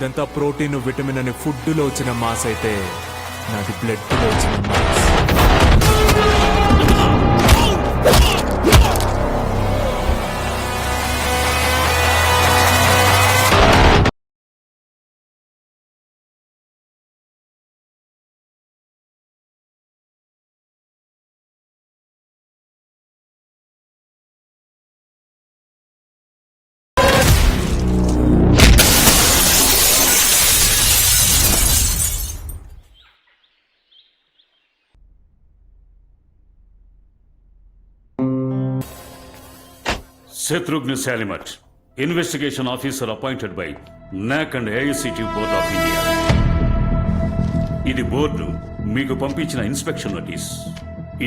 అదంతా protein vitamin అనే ఫుడ్లో వచ్చిన మాస్ అయితే నాది బ్లడ్లో వచ్చిన mass. Shatrugna Salimat, Investigation Officer appointed by NAC and AICT Board of India. ఇది బోర్డు మీకు పంపించిన ఇన్స్పెక్షన్ నోటీస్.